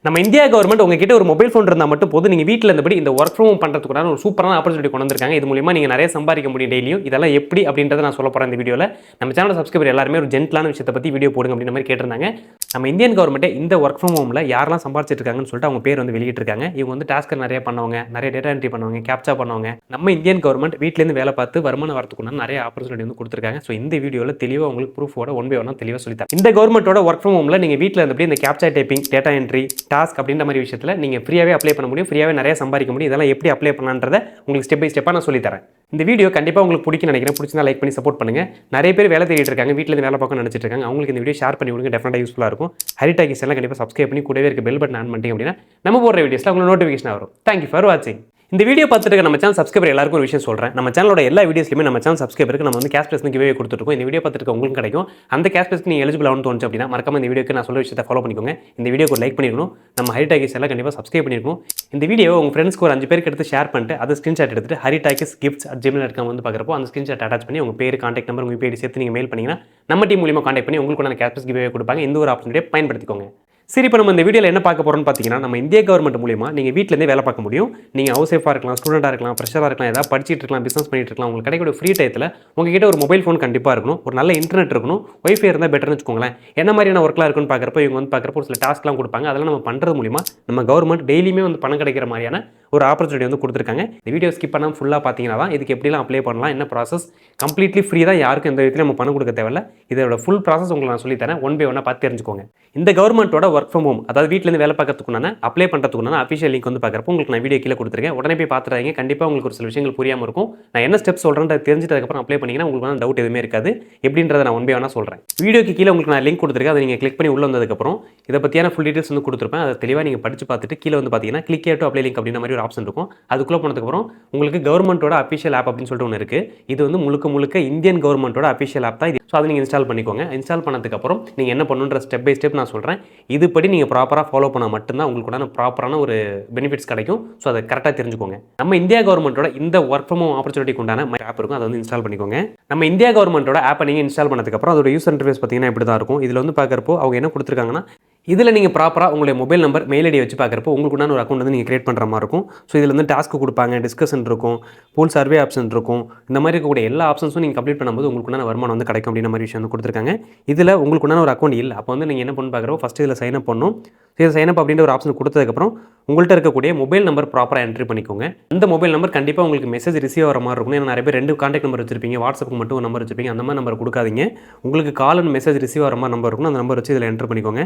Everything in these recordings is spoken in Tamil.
நம்ம இந்தியா கவர்மெண்ட் உங்ககிட்ட ஒரு மொபைல் ஃபோன் இருந்தால் மட்டும் போதும், நீங்கள் வீட்டில் இருந்தபடி இந்த ஒர்க் ஃப்ரம் ஹோம் பண்ணுறதுக்குறான ஒரு சூப்பரான ஆப்பர்ச்சுனிட்டி கொண்டு வந்திருக்காங்க. இது மூலியமாக நீங்கள் நிறைய சம்பாதிக்க முடியும் டெய்லியும். இதெல்லாம் எப்படி அப்படின்றத நான் சொல்ல போகிறேன் இந்த வீடியோவில். நம்ம சேனல் சப்ஸ்கிரைபர் எல்லாருமே ஒரு ஜென்டலான விஷயத்தை பற்றி வீடியோ போடுங்க அப்படின்ற மாதிரி கேட்டிருந்தாங்க. நம்ம இந்தியன் கவர்மெண்ட்டே இந்த ஒர்க் ஃப்ரம் ஹோமில் யாரெல்லாம் சம்பாதிச்சிட்டு இருக்காங்கன்னு சொல்லிட்டு அவங்க பேர் வந்து வெளியிட்டிருக்காங்க. இவங்க வந்து டாஸ்க்கர் நிறைய பண்ணுவாங்க, நிறைய டேட்டா என்ட்ரி பண்ணுவாங்க, கேப்சா பண்ணுவாங்க. நம்ம இந்தியன் கவர்மெண்ட் வீட்டிலேருந்து வேலை பார்த்து வருமானம் வரதுக்குன்னா நிறைய ஆப்பர்ச்சுனிட்டி வந்து கொடுத்துருக்காங்க. ஸோ இந்த வீடியோவில் தெளிவாக உங்களுக்கு ப்ரூஃபோட ஒன் பை ஒன்னாக தெளிவாக சொல்லித்தரேன். இந்த கவர்மெண்ட்டோட ஒர்க் ஃப்ரம் ஹோமில் நீங்கள் வீட்டில் இருந்தபடி இந்த captcha typing, data entry, task அப்படின்ற மாதிரி விஷயத்தில் நீங்கள் ஃப்ரீயாகவே அப்ளை பண்ண முடியும், ஃப்ரீயாகவே நிறைய சம்பாதிக்க முடியும். இதெல்லாம் எப்படி அப்ளை பண்ணலான்றதை உங்களுக்கு ஸ்டெப் பை ஸ்டெப்பாக நான் சொல்லித்தரேன். இந்த வீடியோ கண்டிப்பாக உங்களுக்கு பிடிக்கும்னு நினைக்கிறேன். பிடிச்சிருந்தா லைக் பண்ணி சப்போர்ட் பண்ணுங்கள். நிறைய பேர் வேலை தேடிட்டு இருக்காங்க, வீட்டில் இருந்து வேலை பார்க்க நினச்சிட்டு இருக்காங்க. அவங்களுக்கு இந்த வீடியோ ஷேர் பண்ணி விடுங்க, டெஃபினட்டாக யூஸ்ஃபுல்லாக இருக்கும். ஹரிடாக்கிஸ் எல்லாம் கண்டிப்பாக சப்ஸ்கிரைப் பண்ணி கூடவே இருக்க பெல் பட்டன் ஆன் பண்ணிட்டீங்க அப்படின்னா நம்ம போடுற வீடியோஸில் உங்களுக்கு நோட்டிஃபிகேஷன் வரும். தேங்க்யூ ஃபார் வாட்சிங். இந்த வீடியோ பார்த்துட்டு நம்ம சேனல் சப்ஸ்கிரைபர் எல்லாருக்கும் ஒரு விஷயம் சொல்கிறேன். நம்ம சேனலோட எல்லா வீடியோஸ்லையுமே நம்ம சேனல் சப்ஸ்கிரைபருக்கு நம்ம வந்து கேஷ் ப்ரைஸ் கிவ்வே கொடுத்துருக்கோம். இந்த வீடியோ பார்த்துட்டு உங்களுக்கு கிடைக்கும். அந்த கேஷ் ப்ரைஸ்க்கு நீங்கள் எலிஜிபிள் ஆகணும்னு தோணுச்சு அப்படின்னா மறக்காம இந்த வீடியோக்கு நான் சொல்ல விஷயத்தை ஃபாலோ பண்ணிக்கோங்க. இந்த வீடியோக்கு ஒரு லைக் பண்ணிருக்கணும். நம்ம ஹரிடாக்கிஸ் எல்லாம் கண்டிப்பாக சப்ஸ்கிரைப் பண்ணிருக்கணும். இந்த வீடியோ உங்கள் ஃப்ரெண்ட்ஸ்க்கு ஒரு 5 பேருக்கு எடுத்து ஷேர் பண்ணிட்டு அதை ஸ்க்ரீன்ஷாட் எடுத்துட்டு haritakisgifts@gmail.com வந்து பார்க்குறப்போ அந்த ஸ்க்ரீன்ஷாட் அட்டாச் பண்ணி உங்கள் பேர், கான்டாக்ட் நம்பர், உங்கள் பேர் சேர்த்து நீங்கள் மெயில் பண்ணிங்கன்னா நம்ம டீம் மூலியமாக கான்டாக்ட் பண்ணி உங்களுக்கு நான் கேஷ் ப்ரைஸ் கிவ்வே கொடுப்பாங்க. இந்த ஒரு ஆப்பர்ச்சுனிட்டியை பயன்படுத்திக்கோங்க. சரி, இப்போ நம்ம இந்த வீடியோவில் என்ன பார்க்க போகிறோம்னு பார்த்தீங்கன்னா, நம்ம இந்திய கவர்மெண்ட் மூலியமா நீங்கள் வீட்டிலேருந்தே வேலை பார்க்க முடியும். நீங்கள் ஹவுஸ் ஒய்ஃபாக இருக்கலாம், ஸ்டூடெண்ட்டாக இருக்கலாம், ஃப்ரெஷராக இருக்கலாம், ஏதாவது படிச்சிட்டு இருக்கலாம், பிஸ்னஸ் பண்ணிட்டு இருக்கலாம். உங்களுக்கு கிடைக்கக்கூடிய ஃப்ரீ டயத்தில் உங்ககிட்ட ஒரு மொபைல் ஃபோன் கண்டிப்பாக இருக்கணும், ஒரு நல்ல இன்டர்நெட் இருக்கணும், ஒய்ஃபை இருந்தால் பெட்டர்னு வச்சுக்கோங்களேன். என்ன மாதிரியான ஒர்க்லாம் இருக்குன்னு பார்க்குறப்போ இவங்க வந்து பார்க்குறப்போ ஒரு சில டாஸ்க்லாம் கொடுப்பாங்க. அதெல்லாம் நம்ம பண்ணுறது மூலிமா நம்ம கவர்மெண்ட் டெய்லியுமே வந்து பணம் கிடைக்கிற மாதிரியான ஒரு ஆப்பர்ச்சுனிட்டி வந்து கொடுத்துருக்காங்க. இந்த வீடியோ ஸ்கிப் பண்ணாமல் ஃபுல்லாக பார்த்தீங்கன்னா தான் இதுக்கு எப்படிலாம் அப்ளை பண்ணலாம், என்ன ப்ராசஸ், கம்ப்ளீட்லி ஃப்ரீ தான், யாருக்கும் எந்த விதத்திலும் நம்ம பணம் கொடுக்க தேவையில்ல. இதோட ஃபுல் ப்ராசஸ் உங்களுக்கு நான் சொல்லித்தரேன். ஒன் பை ஒன்னாக பார்த்து தெரிஞ்சுக்கோங்க. இந்த கவர்மெண்ட்டோட ஒர்க் ஃப்ரம் ஹோம், அதாவது வீட்டிலேருந்து வேலை பார்க்கறதுக்குனான அப்ளை பண்ணுறதுக்குனான அஃபிஷியல் லிங்க் வந்து பார்க்குறப்போ உங்களுக்கு நான் வீடியோ கீழே கொடுத்துருக்கேன். உடனே போய் பார்த்துறாங்க. கண்டிப்பாக உங்களுக்கு ஒரு சில விஷயங்கள் புரியாமல் இருக்கும். நான் என்ன ஸ்டெப் சொல்கிறேன் தெரிஞ்சுட்டு அதுக்கப்புறம் அப்ளை பண்ணிங்கன்னா உங்களுக்கு டவுட் எதுவுமே இருக்காது. எப்படின்றத நான் ஒன் பை ஒன்னாக சொல்கிறேன். வீடியோக்கு கீழே உங்களுக்கு நான் லிங்க் கொடுத்துருக்கேன். அதை நீங்கள் கிளிக் பண்ணி உள்ள வந்ததுக்கப்புறம் இதை பற்றியான ஃபுல் டீட்டெயில்ஸ் வந்து கொடுத்துருப்பேன். அதை தெளிவாக நீங்கள் படித்து பார்த்துட்டு கீழே வந்து பார்த்தீங்கன்னா கிளிக் டு அப்ளை லிங்க் அப்படின்ற மாதிரி ஒரு ஆப்ஷன் இருக்கும். அதுக்குள்ளே போனதுக்கப்புறம் உங்களுக்கு கவர்மெண்ட்டோட அஃபிஷியல் ஆப் அப்படின்னு சொல்லிட்டு ஒன்று இருக்குது. இது வந்து முழுக்க இந்தியன் கவர்மெண்ட்டோட அஃபிஷியல் ஆப் தான் இது. ஸோ அதை நீங்கள் இன்ஸ்டால் பண்ணிக்கோங்க. இன்ஸ்டால் பண்ணதுக்கப்புறம் நீங்கள் என்ன பண்ணுன்ற ஸ்டெப் பை ஸ்டெப் நான் சொல்கிறேன். இதுபடி நீங்கள் ப்ராப்பராக ஃபாலோ பண்ணால் மட்டும்தான் உங்களுக்கு ப்ராப்பரான ஒரு பெனிஃபிட்ஸ் கிடைக்கும். ஸோ அதை கரெக்டாக தெரிஞ்சுக்கோங்க. நம்ம இந்தியா கவர்மெண்ட்டோட இந்த ஒர்க் ஃப்ரம் ஹோம் ஆப்பர்ச்சுனிட்டிக்கு உண்டான ஆப் இருக்கும், அதை வந்து இன்ஸ்டால் பண்ணிக்கோங்க. நம்ம இந்தியா கவர்மெண்ட்டோட ஆப்பை நீங்கள் இன்ஸ்டால் பண்ணதுக்கப்புறம் அதோட யூசர் இன்டர்ஃபேஸ் பார்த்தீங்கன்னா இப்படி தான் இருக்கும். இதில் வந்து பார்க்குறப்போ அவங்க என்ன கொடுத்துருக்காங்கன்னா, இதில் நீங்கள் ப்ராப்பராக உங்களுடைய மொபைல் நம்பர், மெயில் ஐடி வச்சு பார்க்குறப்போ உங்களுக்கு ஒரு அக்கௌண்ட் வந்து நீங்கள் கிரியேட் பண்ணுற மாதிரி இருக்கும். ஸோ இதில் வந்து டாஸ்க்கு கொடுப்பாங்க, டிஸ்கஷன் இருக்கும், போல் சர்வே ஆப்ஷன் இருக்கும். இந்த மாதிரி இருக்கக்கூடிய எல்லா ஆப்ஷன்ஸும் நீங்கள் கம்ப்ளீட் பண்ணும்போது உங்களுக்கு வருமானம் வந்து கிடைக்கும் அப்படின்ற மாதிரி விஷயம் வந்து கொடுத்துருக்காங்க. இதில் உங்களுக்கு ஒரு அக்கௌண்ட் இல்லை, அப்போ வந்து நீங்கள் என்ன பண்ணு பார்க்குறப்போ ஃபஸ்ட்டு இதில் சைன் அப் பண்ணணும். இதில் சைன் அப் அப்படின்ற ஒரு ஆப்ஷன் கொடுத்ததுக்கப்புறம் உங்கள்கிட்ட இருக்கக்கூடிய மொபைல் நம்பர் ப்ராப்பராக என்ட்ரி பண்ணிக்கோங்க. அந்த மொபைல் நம்பர் கண்டிப்பாக உங்களுக்கு மெசேஜ் ரிசீவ் ஆகிற மாதிரி இருக்கும். ஏன்னா நிறைய பேர் 2 கான்டாக்ட் நம்பர் வச்சிருப்பீங்க, வாட்ஸ்அப்புக்கு மட்டும் ஒரு நம்பர் வச்சிருப்பீங்க. அந்த மாதிரி நம்பர் கொடுக்காதீங்க. உங்களுக்கு கால் அண்ட் மெசேஜ் ரிசீவ் ஆகிற மாதிரி நம்பர் இருக்கும். அந்த நம்பர் வச்சு இதில் என்ட்ரு பண்ணிக்கோங்க.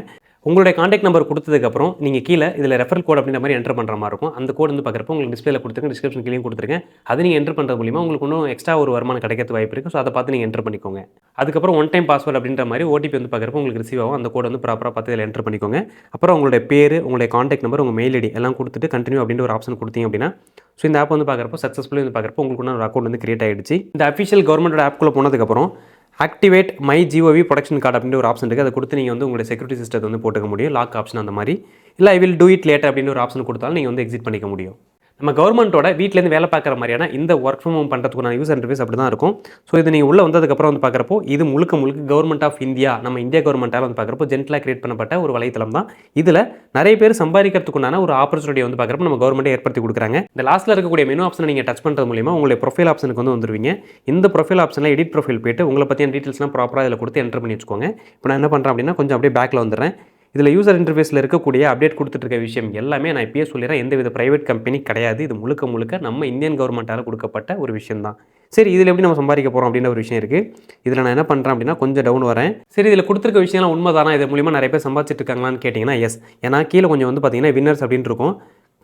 உங்களுடைய கான்டாக்ட் நம்பர் கொடுத்ததுக்கப்புறம் நீங்கள் கீழே இதில் ரெஃபரல் கோட் அப்படின்ற மாதிரி என்ட்ரு பண்ணுற மாதிரி இருக்கும். அந்த கோட் வந்து பார்க்குறப்போ உங்களுக்கு டிஸ்பிளேல கொடுத்துருங்க, டிஸ்கிரிப்ஷன் கீழே கொடுத்துருங்க. அது நீங்கள் என்ட்ரு பண்ணுறது மூலிமா உங்களுக்கு இன்னும் எக்ஸ்ட்ரா ஒரு வருமானம் கிடைக்கிறது வாய்ப்பு இருக்குது. ஸோ அதை பார்த்து நீங்கள் என்ட்ரு பண்ணிக்கோங்க. அதுக்கப்புறம் ஒன் டைம் பாஸ்வேர்ட் அப்படின்ற மாதிரி ஓடிபி வந்து பார்க்குறப்போ உங்களுக்கு ரிசீவ் ஆகும். அந்த கோட் வந்து ப்ராப்பராக பார்த்து இதில் என்ட்ரு பண்ணிக்கோங்க. அப்புறம் உங்களுடைய பேர், உங்களுடைய கான்டாக்ட் நம்பர், உங்கள் மெயில் ஐடி எல்லாம் கொடுத்துட்டு கண்டினியூ அப்படின்ற ஒரு ஆப்ஷன் கொடுத்தீங்க அப்படின்னா ஸோ இந்த ஆப் வந்து பார்க்குறப்போ சக்ஸஸ்ஃபுல்லி வந்து பார்க்குறப்போ உங்களுக்கு ஒரு அக்கௌண்ட் வந்து கிரியேட் ஆகிடுச்சு. இந்த அஃபிஷியல் கவர்மெண்டோட ஆப்குள்ளே போனதுக்கப்புறம் activate my GOV protection card அப்படின்ற ஒரு ஆப்ஷன் இருக்குது. அதை கொடுத்து நீங்கள் வந்து உங்களுடைய செக்யூரிட்டி சிஸ்டத்தை வந்து போட்டுக்க முடியும், லாக் ஆப்ஷன் அந்த மாதிரி. இல்லை I will do it later அப்படின்னு ஒரு ஆப்ஷன் கொடுத்தாலும் நீங்கள் வந்து எக்ஸிட் பண்ணிக்க முடியும். நம்ம கவர்மெண்ட்டோட வீட்டிலேருந்து வேலை பார்க்குற மாதிரியான இந்த ஒர்க் ஃப்ரம் ஹோம் பண்ணுறதுக்கு நான் யூசர் இன்டர்ஃபேஸ் அப்படி தான் இருக்கும். ஸோ இது நீங்கள் உள்ளே வந்ததுக்கப்புறம் வந்து பார்க்குறப்போ இது முழுக்க கவர்மெண்ட் ஆஃப் இந்தியா, நம்ம இந்தியா கவர்மெண்ட்டால் வந்து பார்க்குறப்போ ஜென்டலாக கிரியேட் பண்ணப்பட்ட ஒரு வலைத்தளம் தான். இதில் நிறைய பேர் சம்பாதிக்கிறதுக்குண்டான ஒரு ஆப்பர்ச்சுனிட்டி வந்து பார்க்குறப்போ நம்ம கவர்மெண்ட்டே ஏற்படுத்தி கொடுக்குறாங்க. இந்த லாஸ்ட்டில் இருக்கக்கூடிய மெனு ஆப்ஷனை நீங்கள் டச் பண்ணுறது மூலிமா உங்களுடைய ப்ரொஃபைல் ஆப்ஷனுக்கு வந்து வந்துருவீங்க. இந்த ப்ரொஃபைல் ஆப்ஷனில் எடிட் ப்ரொஃபைல் போய்ட்டு உங்களை பற்றியான டீட்டெயில்ஸ்லாம் ப்ராப்பராக இதில் கொடுத்து என்ட்ரு பண்ணி வச்சுக்கோங்க. இப்போ நான் என்ன பண்ணுறேன் அப்படின்னா கொஞ்சம் அப்படியே பேக்கில் வந்துடுறேன். இதில் யூசர் இன்டர்ஃபேஸில் இருக்கக்கூடிய அப்டேட் கொடுத்துட்டு இருக்க விஷயம் எல்லாமே நான் இப்பயே சொல்லிடுறேன். எந்தவித பிரைவேட் கம்பெனி கிடையாது. இது முழுக்க நம்ம இந்தியன் கவர்மெண்ட்டால் கொடுக்கப்பட்ட ஒரு விஷயம் தான். சரி, இதில் எப்படி நம்ம சம்பாதிக்க போகிறோம் அப்படின்ற ஒரு விஷயம் இருக்குது. இதில் நான் என்ன பண்ணுறேன் அப்படின்னா கொஞ்சம் டவுன் வரேன். சரி, இதில் கொடுத்துருக்க விஷயம்லாம் உண்மை தானா, இது மூலிமா நிறைய பேர் சம்பாதிச்சிட்டு இருக்காங்களான்னு கேட்டிங்கன்னா எஸ். ஏன்னா கீழே கொஞ்சம் வந்து பார்த்தீங்கன்னா வின்னர்ஸ் அப்படின்னு இருக்கும்.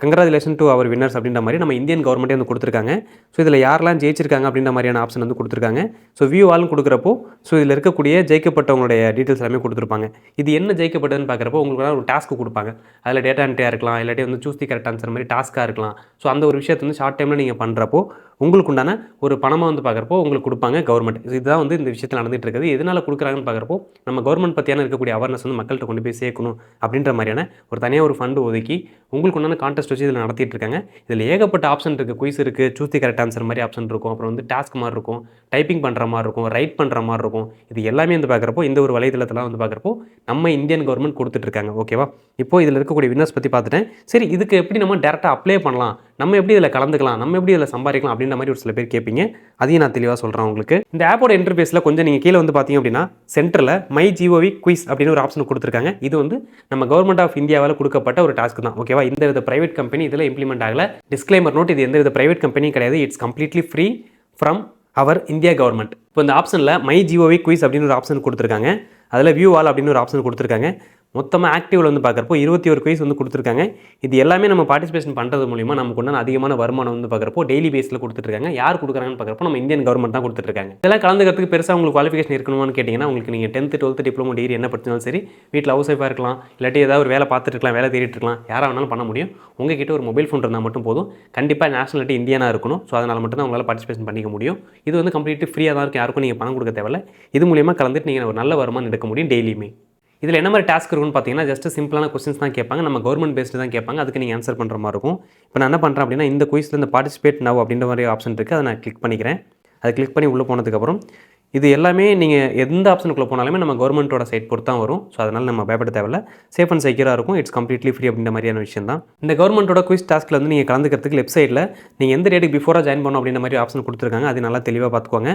கங்க்ராச்சுலேஷன் டு அவர் வின்னர்ஸ் அப்படின்ற மாதிரி நம்ம இந்தியன் கவர்மெண்ட்டே வந்து கொடுத்துருக்காங்க. ஸோ இதில் யாரெல்லாம் ஜெயிச்சிருக்காங்க அப்படின்ற மாதிரியான ஆப்ஷன் வந்து கொடுத்துருக்காங்க. ஸோ வியூ ஆல்னு கொடுக்குறப்போ ஸோ இதில் இருக்கக்கூடிய ஜெயிக்கப்பட்டவங்களுடைய டீட்டெயில்ஸ் எல்லாமே கொடுத்துருப்பாங்க. இது என்ன ஜெயிக்கப்பட்டதுன்னு பார்க்குறப்போ உங்களுக்கு ஒரு டாஸ்க்கு கொடுப்பாங்க. அதில் டேட்டா என்ட்ரியாக இருக்கலாம், இல்லாட்டி வந்து சூஸ் தி கரெக்ட் ஆன்சர் மாதிரி டாஸ்க்காக இருக்கலாம். ஸோ அந்த ஒரு விஷயத்தை வந்து ஷார்ட் டைமில் நீங்கள் பண்ணுறப்போ உங்களுக்கு உண்டான ஒரு பணமாக வந்து பார்க்குறப்போ உங்களுக்கு கொடுப்பாங்க கவர்மெண்ட். இதுதான் வந்து இந்த விஷயத்தில் நடந்துட்டு இருக்குது. எதனால் கொடுக்குறாங்கன்னு பார்க்குறப்போ நம்ம கவர்மெண்ட் பற்றியான இருக்கக்கூடிய அவேர்னஸ் வந்து மக்கள்கிட்ட கொண்டு போய் சேர்க்கணும் அப்படின்ற மாதிரியான ஒரு தனியாக ஒரு ஃபண்டு ஒதுக்கி உங்களுக்கு உண்டான கான்டெஸ்ட் வச்சு இதில் நடத்திட்டு இருக்காங்க. இதில் ஏகப்பட்ட ஆப்ஷன் இருக்குது. குயிஸ் இருக்குது, சூஸ் தி கரெக்ட் ஆன்சர் மாதிரி ஆப்ஷன் இருக்கும். அப்புறம் வந்து டாஸ்க் மாதிரி இருக்கும், டைப்பிங் பண்ணுற மாதிரி இருக்கும், ரைட் பண்ணுற மாதிரி இருக்கும். இது எல்லாமே வந்து பார்க்குறப்போ இந்த ஒரு வலைதளத்தில் வந்து பார்க்குறப்போ நம்ம இந்தியன் கவர்மெண்ட் கொடுத்துட்ருக்காங்க. ஓகேவா? இப்போ இதில் இருக்கக்கூடிய வின்னர்ஸ் பற்றி பார்த்துட்டேன். சரி, இதுக்கு எப்படி நம்ம டேரெக்டாக அப்ளை பண்ணலாம், நம்ம எப்படி இதில் கலந்துக்கலாம், நம்ம எப்படி இதில் சம்பாதிக்கலாம் அப்படின்ற மாதிரி ஒரு சில பேர் கேட்பீங்க. அதையும் நான் தெளிவாக சொல்கிறேன் உங்களுக்கு. இந்த ஆப்போட இன்டர்ஃபேஸில் கொஞ்சம் நீங்கள் கீழே வந்து பார்த்தீங்க அப்படின்னா சென்டரில் மை ஜிஓவி குயிஸ் அப்படின்னு ஒரு ஆப்ஷன் கொடுத்துருக்காங்க. இது வந்து நம்ம கவர்மெண்ட் ஆஃப் இந்தியாவால் கொடுக்கப்பட்ட ஒரு டாஸ்க் தான். ஓகேவா? இந்த வித பிரைவேட் கம்பெனி இதில் இம்ப்ளிமெண்ட் ஆகல. டிஸ்க்ளைமர் நோட், இது எந்த வித பிரைவேட் கம்பெனியும் கிடையாது. It's completely free from our India government. இப்போ இந்த ஆப்ஷனில் மை ஜிஓவி குயிஸ் அப்படின்னு ஒரு ஆப்ஷன் கொடுத்துருக்காங்க. அதில் வியூ ஆல் அப்படின்னு ஒரு ஆப்ஷன் கொடுத்துருக்காங்க. மொத்தமாக ஆக்டிவில் வந்து பார்க்குறப்போ 21 குயிஸ் வந்து கொடுத்துருக்காங்க. இது எல்லாமே நம்ம பார்ட்டிசிபேஷன் பண்ணுறது மூலிமா நமக்கு உண்டான அதிகமான வருமானம் வந்து பார்க்குறப்போ டெய்லி பேஸில் கொடுத்துட்ருக்காங்க. யார் கொடுக்குறாங்கன்னு பார்க்குறப்போ நம்ம இந்தியன் கவர்மெண்ட் தான் கொடுத்துட்ருக்காங்க. இதெல்லாம் கலந்துக்கிறதுக்கு பெருசாக உங்களுக்கு குவாலிஃபிகேஷன் இருக்கணும்னு கேட்டிங்கன்னா, உங்களுக்கு நீங்கள் 10th 12th டிப்ளமோ டிகிரி என்ன படிச்சாலும் சரி, வீட்டில் ஹவுஸ் ஒய்ஃபாக இருக்கலாம், இல்லாட்டி ஏதாவது ஒரு வேலை பார்த்துட்டு இருக்கலாம், வேலை தேடிட்டு இருக்கலாம், யாராக வேணாலும் பண்ண முடியும். உங்ககிட்ட ஒரு மொபைல் ஃபோன் இருந்தால் மட்டும் போதும். கண்டிப்பாக நேஷனாலிட்டி இந்தியனாக இருக்கணும். ஸோ அதனால் மட்டும் தான் உங்களால் பார்ட்டிசிபேஷன் பண்ணிக்க முடியும். இது வந்து கம்ப்ளீட்லி ஃப்ரீயாக தான் இருக்கும். யாருக்கும் நீங்கள் பணம் கொடுக்க தேவையில்ல. இது மூலியமாக கலந்துட்டு நீங்கள் ஒரு நல்ல வருமானம் எடுக்க முடியும் டெய்லியுமே. இதில் என்ன மாதிரி டாஸ்க் இருக்குன்னு பார்த்தீங்கன்னா, ஜஸ்ட் சிம்பிளான கொஸ்டின்ஸ் தான் கேட்பாங்க. நம்ம கவர்மெண்ட் பேஸ்டு தான் கேட்பாங்க. அதுக்கு நீங்கள் ஆன்சர் பண்ணுற மாதிரி இருக்கும். இப்போ நான் என்ன பண்ணுறேன் அப்படின்னா, இந்த குயிஸில் இந்த பார்ட்டிசிபேட் நவ் அப்படின்ற மாதிரி ஆப்ஷன் இருக்குது. அதை நான் கிளிக் பண்ணிக்கிறேன். அதை கிளிக் பண்ணி உள்ளே போனதுக்கப்புறம் இது எல்லாமே நீங்கள் எந்த ஆப்ஷனுக்குள்ளே போனாலுமே நம்ம கவர்மெண்ட்டோட சைட் பொறுத்து தான் வரும். ஸோ அதனால் நம்ம பயப்பட தேவையில்ல. சேஃப் அண்ட் செக்யூராக இருக்கும். இட்ஸ் கம்ப்ளீட்லி ஃப்ரீ அப்படின்ற மாதிரியான விஷயம் தான். இந்த கவர்மெண்ட்டோட குயிஸ் டாஸ்க்கில் வந்து நீங்கள் கலந்துக்கிறதுக்கு லெஃப்ட் சைடில் நீங்கள் எந்த டேட்டுக்கு பிஃபோராக ஜாயின் பண்ணணும் அப்படின்ற மாதிரி ஆப்ஷன் கொடுத்துருக்காங்க. அது நல்லா தெளிவாக பார்த்துக்கோங்க.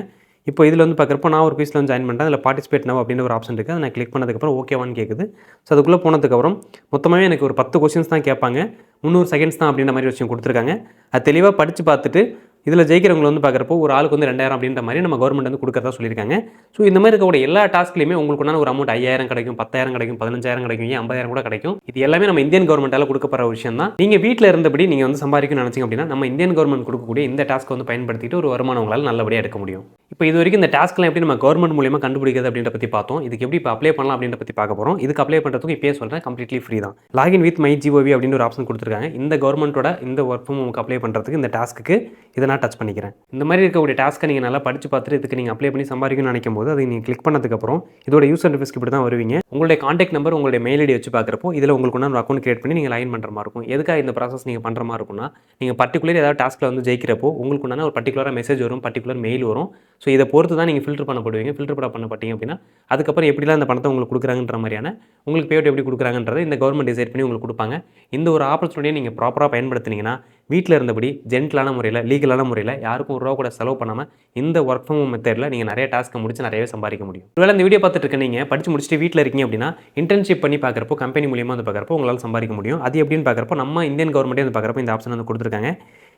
இப்போ இதில் வந்து பார்க்குறப்போ நான் ஒரு குயிஸில் வந்து ஜாயின் பண்ணிட்டேன். அதில் பார்ட்டிசிபேட் நவ் அப்படின்ற ஒரு ஆப்ஷன் இருக்குது. அதை நான் கிளிக் பண்ணதுக்கப்புறம் ஓகேவான்னு கேட்குது. ஸோ அதுக்குள்ளே போனதுக்கப்புறம் மொத்தமாகவே எனக்கு ஒரு 10 கொஸ்டின்ஸ் தான் கேட்பாங்க. 300 செகண்ட்ஸ் தான் அப்படின்ற மாதிரி விஷயம் கொடுத்துருக்காங்க. அது தெளிவாக படித்து பார்த்துட்டு இதில் ஜெயிக்கிறவங்களை வந்து பார்க்குறப்போ ஒரு ஆளுக்கு வந்து 2000 அப்படின்ற மாதிரி நம்ம கவர்மெண்ட் வந்து கொடுக்குறதா சொல்லியிருக்காங்க. ஸோ இந்த மாதிரி இருக்கக்கூடிய எல்லா டாஸ்க்லையுமே உங்களுக்கு ஒரு அமௌண்ட் 5000 கிடைக்கும், 10000 கிடைக்கும், 15000 கிடைக்கும், 50000 கூட கிடைக்கும். இது எல்லாமே நம்ம இந்தியன் கவர்மெண்ட்டால் கொடுக்கப்படுற விஷயம் தான். நீங்கள் வீட்டில் இருந்தபடி நீங்கள் வந்து சம்பாதிக்கணும்னு நினச்சிங்க அப்படின்னா நம்ம இந்தியன் கவர்மெண்ட் கொடுக்கக்கூடிய இந்த டாஸ்க்கை வந்து பயன்படுத்திட்டு ஒரு வருமானம் உங்களால் நல்லபடியாக எடுக்க முடியும். இப்போ இது வரைக்கும் இந்த டாஸ்க்லாம் எப்படி நம்ம கவர்மெண்ட் மூலியமாக கண்டுபிடிக்கிறது அப்படின்ற பற்றி பார்த்தோம். இதுக்கு எப்படி இப்போ அப்ளை பண்ணலாம் அப்படின்ற பற்றி பார்க்க போகிறோம். இதுக்கு அப்ளை பண்ணுறதுக்கு இப்போயே சொல்கிறேன், கம்ப்ளீட்லி ஃப்ரீ தான். லாகின் வித் மை ஜிஓவி அப்படின்னு ஒரு ஆப்ஷன் கொடுத்துருக்காங்க. இந்த கவர்மெண்ட்டோட இந்த ஒர்க் ஃப்ரம் ஹோமுக்கு அப்ளை பண்ணுறதுக்கு இந்த டாஸ்க்கு இதை நான் டச் பண்ணிக்கிறேன். இந்த மாதிரி இருக்கக்கூடிய டாஸ்க்கை நீங்கள் நல்லா படித்து பார்த்துட்டு இதுக்கு நீங்கள் அப்ளை பண்ணி சம்பாதிக்கணும்னு நினைக்கும் போது அதை நீங்கள் கிளிக் பண்ணதுக்கப்புறம் இதோட யூசர் இன்டர்ஃபேஸ்க்கு இப்படி தான் வருவீங்க. உங்களுடைய கான்டாக்ட் நம்பர், உங்களுடைய மெயில் ஐடி வச்சு பார்க்குறப்போ இதில் உங்களுக்கு ஒரு அக்கௌண்ட் கிரியேட் பண்ணி நீங்கள் லாகின் பண்ணுற மாதிரி இருக்கும். எதுக்காக இந்த ப்ராசஸ் நீங்கள் பண்ணுற மாதிரி இருக்கும்னா, நீங்கள் பர்டிகுலர் ஏதாவது டாஸ்க்கில் வந்து ஜெயிக்கிறப்போ உங்களுக்கு ஒரு பர்டிகுலராக மெசேஜ் வரும், பர்டிகுலர் மெயில் வரும். ஸோ இதை பொறுத்து தான் நீங்கள் ஃபில்டர் பண்ணப்படுவீங்க. ஃபில்டர் பண்ணப்பட்டீங்க அப்படின்னா அதுக்கப்புறம் எப்படிலாம் இந்த பணத்தை உங்களுக்கு கொடுக்குறாங்கன்ற மாதிரியான உங்களுக்கு பேவுட் எப்படி கொடுக்குறாங்கன்றதை இந்த கவர்மெண்ட் டிசைட் பண்ணி உங்களுக்கு கொடுப்பாங்க. இந்த ஒரு ஆப்பர்ச்சுனிட்டியை நீங்கள் ப்ராப்பராக பயன்படுத்தினீங்கன்னா வீட்டில் இருந்தபடி ஜென்டலான முறையில், லீகலான முறையில் யாருக்கும் ஒரு ரூபா கூட செலவு பண்ணாமல் இந்த ஒர்க் ஃப்ரம் ஹோம் மெத்தடில் நீங்கள் நிறைய டாஸ்க்கை முடிச்சு நிறையவே சம்பாதிக்க முடியும். ஒருவேளை இந்த வீடியோ பார்த்துட்டு இருக்க நீங்கள் படித்து முடிச்சுட்டு வீட்டில் இருக்கீங்க அப்படின்னா இன்டர்ன்ஷிப் பண்ணி பார்க்குறப்போ கம்பெனி மூலியமாக வந்து பார்க்குறப்போ உங்களால் சம்பாதிக்க முடியும். அது எப்படின்னு பார்க்குறப்போ நம்ம இந்தியன் கவர்மெண்ட்டே வந்து பார்க்குறப்போ இந்த ஆப்ஷன் வந்து கொடுத்துருக்காங்க.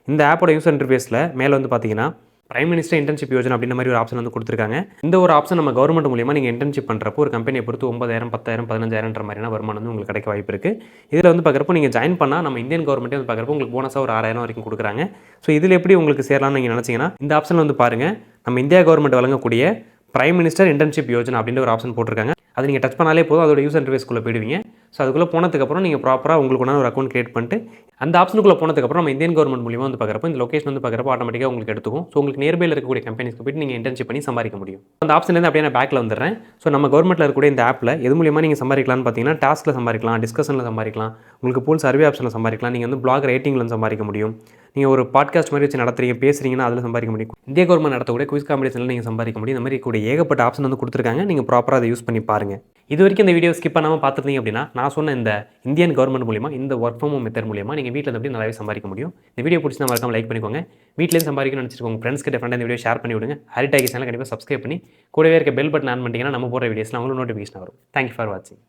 இந்த ஆப்போட யூசர் இன்டர்ஃபேஸில் மேலே வந்து பார்த்தீங்கன்னா பிரைம் மினிஸ்டர் இன்டர்ன்ஷிப் யோஜனா அப்படின்ற மாதிரி ஒரு ஆப்ஷன் வந்து கொடுத்துருக்காங்க. இந்த ஒரு ஆப்ஷன் நம்ம கவர்மெண்ட் மூலியமாக நீங்கள் இன்டர்ன்ஷிப் பண்ணுறப்போ ஒரு கம்பெனியை பொறுத்து 9000, 10000, 15000 மாதிரியான வருமானம் வந்து உங்களுக்கு கிடைக்க வாய்ப்பு இருக்குது. இதில் வந்து பார்க்குறப்போ நீங்கள் ஜாயின் பண்ணால் நம்ம இந்தியன் கவர்மெண்ட்டே வந்து பார்க்குறப்போ உங்களுக்கு போனஸாக ஒரு 6000 வரைக்கும் கொடுக்குறாங்க. ஸோ இதில் எப்படி உங்களுக்கு சேரலாம்னு நீங்கள் நினச்சிங்கன்னா இந்த ஆப்ஷனில் வந்து பாருங்கள், நம்ம இந்தியா கவர்மெண்ட் வழங்கக்கூடிய பிரைம் மினிஸ்டர் இன்டர்ன்ஷிப் யோஜனா அப்படின்ற ஒரு ஆப்ஷன் போட்டிருக்காங்க. அது நீங்கள் டச் பண்ணாலே போதும், அதோட யூசர் இன்டர்ஃபேஸ்க்குள்ளே போயிடுவீங்க. ஸோ அதுக்குள்ளே போனதுக்கப்புறம் நீங்கள் ப்ராப்பராக உங்களுக்கு ஒரு அக்கௌண்ட் கிரியேட் பண்ணிட்டு அந்த ஆப்ஷனுக்குள்ளே போனதுக்கப்புறம் நம்ம இந்தியன் கவர்மெண்ட் மூலியமாக வந்து பார்க்குறப்போ இந்த லொகேஷன் வந்து பார்க்குறப்போ ஆட்டோமேட்டிக்காக உங்களுக்கு எடுத்துக்கும். ஸோ உங்களுக்கு நியர்பையில் இருக்கக்கூடிய கம்பெனிஸ்க்கு போய்ட்டு நீங்கள் இன்டர்ன்ஷிப் பண்ணி சம்பாதிக்க முடியும். அந்த ஆப்ஷன்லேருந்து அப்படியே நான் பேக்கில் வந்துடுறேன். ஸோ நம்ம கவர்மெண்ட்டில் இருக்கக்கூடிய இந்த ஆப்பில் எது மூலியமாக நீங்கள் சம்பாதிக்கலாம்னு பார்த்தீங்கன்னா டாஸ்க்கில் சம்பாதிக்கலாம், டிஸ்கஷனில் சம்பாதிக்கலாம், உங்களுக்கு பூல் சர்வே ஆப்ஷனில் சம்பாதிக்கலாம், நீங்கள் வந்து பிளாக் ரேட்டிங்கில் சம்பாதிக்க முடியும், நீங்கள் ஒரு பாட்காஸ்ட் மாதிரி வச்சு நடத்துறீங்க, பேசுறீங்கன்னா அதில் சம்பாதிக்க முடியும், இந்திய கவர்மெண்ட் நடத்தக்கூடிய குயிஸ் காம்படிஷனில் நீங்கள் சம்பாதிக்க முடியும். இந்த மாதிரி கூட ஏகப்பட்ட ஆப்ஷன் வந்து கொடுத்துருக்காங்க. நீங்கள் ப்ராப்பராக அதை யூஸ் பண்ணி பாருங்கள். இது வரைக்கும் இந்த வீடியோ ஸ்கிப் பண்ணாமல் பார்த்துருந்தீங்க அப்படின்னா நான் சொன்ன இந்த இந்தியன் கவர்மெண்ட் மூலியமாக இந்த ஒர்க் ஃப்ரம் ஹோம் மெத்தட் மூலியமாக நீங்கள் வீட்டில் எப்படி நல்லாவே சம்பாதிக்க முடியும். இந்த வீடியோ பிடிச்சி மறக்காம லைக் பண்ணிக்கோங்க. வீட்டிலேருந்து சம்பாதிக்கணும்னு நினச்சிருக்கோங்க ஃப்ரெண்ட்ஸ் கிட்ட இந்த வீடியோ ஷேர் பண்ணி விடுங்க. ஹரிடாகி சேனல் கண்டிப்பாக சப்ஸ்கிரைப் பண்ணி கூடவே இருக்க பெல் பட்டன் ஆன் பண்ணிட்டீங்கன்னா நம்ம போகிற வீடியோஸ்லாம் உங்களுக்கு நோட்டிஃபிகேஷன் வரும். தேங்க்யூ ஃபார் வாட்சிங்.